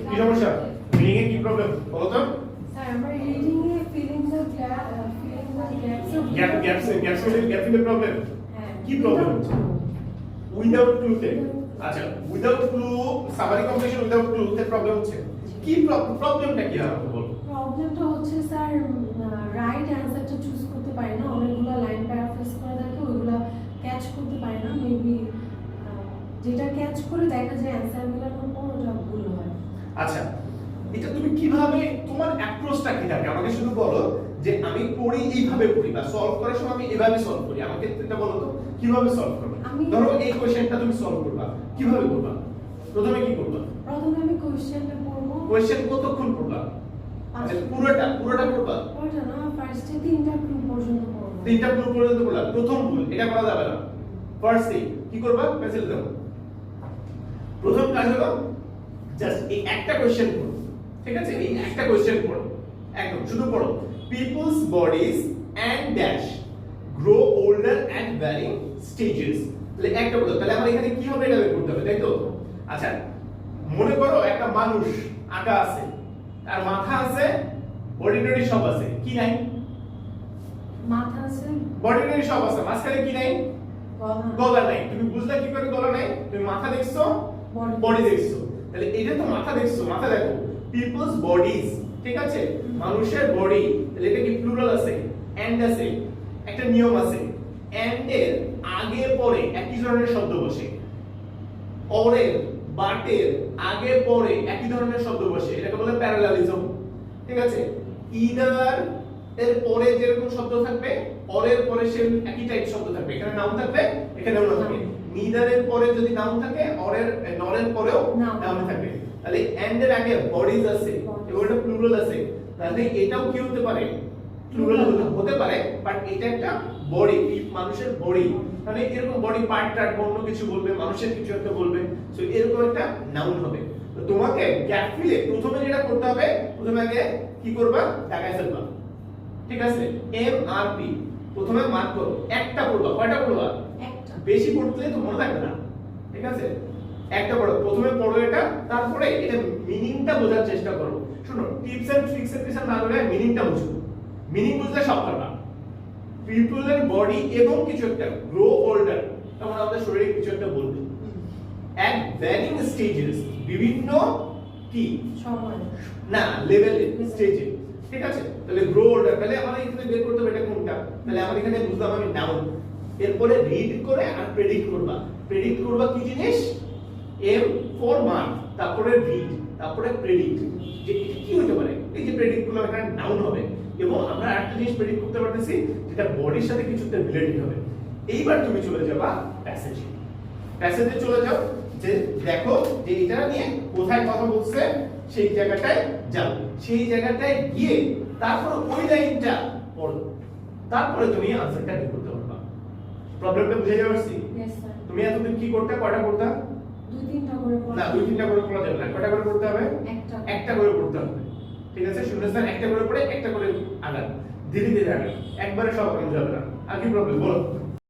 কি সমস্যা? Reading a কি প্রবলেম বলো তো? স্যার আমার রিডিং এ ফিলিংস অফ গ্যাপস এর প্রবলেম। হ্যাঁ কি প্রবলেম হচ্ছে? উইদাউট ক্লু তে। আচ্ছা, without clue summary completion without clue তে প্রবলেম হচ্ছে। কি প্রবলেমটা কি আমাকে বলো? প্রবলেমটা হচ্ছে স্যার রাইট অ্যানসারটা চুজ করতে পারি না, অনেকগুলো লাইন প্যারাফ্রেজ করে থাকে, ওইগুলো ক্যাচ করতে পারি না। মেবি যেটা ক্যাচ করে দেখা যায় অ্যানসার মিলানোর পর ওটা ভুল হয়। আচ্ছা, এটা তুমি কিভাবে, তোমার অ্যাপ্রোচটা কি থাকে আমাকে শুধু বলো। যে আমি পড়ি এইভাবে পড়ি বা সলভ করার সময় আমি এভাবে সলভ করি, আমাকে এটা বলো তো কিভাবে সলভ করবে? ধরো এই কোশ্চেনটা তুমি সলভ করবা, কিভাবে করবা? প্রথমে কি করবা? প্রথমে আমি কোশ্চেনটা পড়বো। কোশ্চেন কতক্ষণ পড়বা? আচ্ছা, পুরোটা পড়বা? ওটা না, ফার্স্টে তিনটা ক্লু পর্যন্ত পড়বো। তিনটা ক্লু পর্যন্ত পড়লা, প্রথম ভুল এটা করা যাবে না। ফার্স্ট থিং কি করবা? পেন্সিল দাও। প্রথম কাজ হলো জাস্ট এই একটা কোশ্চেন পড়ো, ঠিক আছে? এই একটা কোশ্চেন পড়ো, একদম শুধু পড়ো। People's bodies and dash grow older at varying stages. তাহলে একটা পড়ো, তাহলে আমার এখানে কি হবে এটা বের করতে হবে, তাই তো? আচ্ছা, মনে করো একটা মানুষ আঁকা আছে, তার মাথা আছে, বডি টডি সব আছে, কি নাই? মাথা আছে, বডি টডি সব আছে, মাঝখানে কি নাই? গলা নাই। তুমি বুঝলে কি করে গলা নাই? তুমি মাথা দেখছো, বডি দেখছো, তাহলে এটা তো মাথা দেখছো, মাথা দেখো। পিপলস বডিজ, ঠিক আছে? মানুষের বডি, তাহলে এটা কি প্লুরাল আছে? এন্ড আছে, একটা নিয়ম আছে, এন্ড এর আগে পরে একই ধরনের শব্দ বসে। অরের বাটের আগে পরে একই ধরনের শব্দ বসে, এটাকে বলে প্যারালালিজম, ঠিক আছে? ইদার এর পরে যেরকম শব্দ থাকবে, অরের পরে সেম একই টাইপ শব্দ থাকবে। এখানে নাউন থাকবে, এখানে নাউন থাকবে। নিদার এর পরে যদি নাউন থাকে, অরের নরের পরেও নাউন থাকবে। তাহলে এন্ড এর আগে বডিজ আছে এবং এটা প্লুরাল আছে, তাহলে এটাও কি হতে পারে? প্লুরাল হতে পারে, বাট এটা একটা বডি, মানুষের বডি। তাহলে এরকম বডি পার্ট টার্ট অন্য কিছু বলবে, মানুষের কিছু একটা বলবে, সো এরকম একটা নাউন হবে। তো তোমাকে গ্যাপ ফিলে প্রথমে যেটা করতে হবে, প্রথমে আগে কি করবা? দাগায় ফেলবা, ঠিক আছে? এম আর পি প্রথমে মার্ক করো, একটা পড়বা। কয়টা পড়বা? একটা। বেশি পড়লে তো মনে থাকবে না, ঠিক আছে? একটা পড়ো, প্রথমে পড়ো এটা, তারপরে এটা মিনিংটা বোঝার চেষ্টা করো। শুনো, টিপস এন্ড ট্রিক্স এর পিছনে না ধরে মিনিংটা বুঝো। মিনিং বুঝলে সব পারবা। পিপলের বডি এবং কিছু একটা গ্রো ওল্ডার, তখন আমাদের শরীরে কিছু একটা বলবে। এট ভ্যারিং স্টেজেস, বিভিন্ন কি সময় না লেভেল স্টেজে, ঠিক আছে? তাহলে গ্রো ওল্ডার, তাহলে আমাদের এখানে বের করতে হবে এটা কোনটা। তাহলে আমাদের এখানে বুঝলাম আমি নাউন। এরপরে রিড করে আর প্রেডিক্ট করবা। প্রেডিক্ট করবা কি জিনিস? এম ফর মার্ক, তারপরে রিড, তারপরে প্রেডিক্ট। যে কি হতে পারে? এই যে প্রেডিক্ট গুলো এখানে নাউন হবে, এবং আমরা একটা জিনিস প্রেডিক্ট করতে পারতেছি যেটা বডির সাথে কিছু একটা রিলেটেড হবে। এইবার তুমি চলে যাবা প্যাসেজে। প্যাসেজে চলে যাও, যে দেখো যে এটা নিয়ে কোথায় কথা বলছে, সেই জায়গাটায় যাও। সেই জায়গাটায় গিয়ে তারপর ওই লাইনটা পড়ো, তারপরে তুমি আনসারটা বের করতে পারবা। প্রবলেমটা বুঝে যাবে? Yes sir. তুমি এতদিন কি করতে, কয়টা করতে? দুই তিনটা করে পড়া। না, দুই তিনটা করে পড়া যাবে না। কয়টা করে পড়তে হবে? একটা করে পড়তে হবে, ঠিক আছে? শূন্যস্থান একটা করে পড়ে একটা করে আগান, ধীরে ধীরে আগান, একবারে সব কাম যাবে না। আর কি প্রবলেম বলো?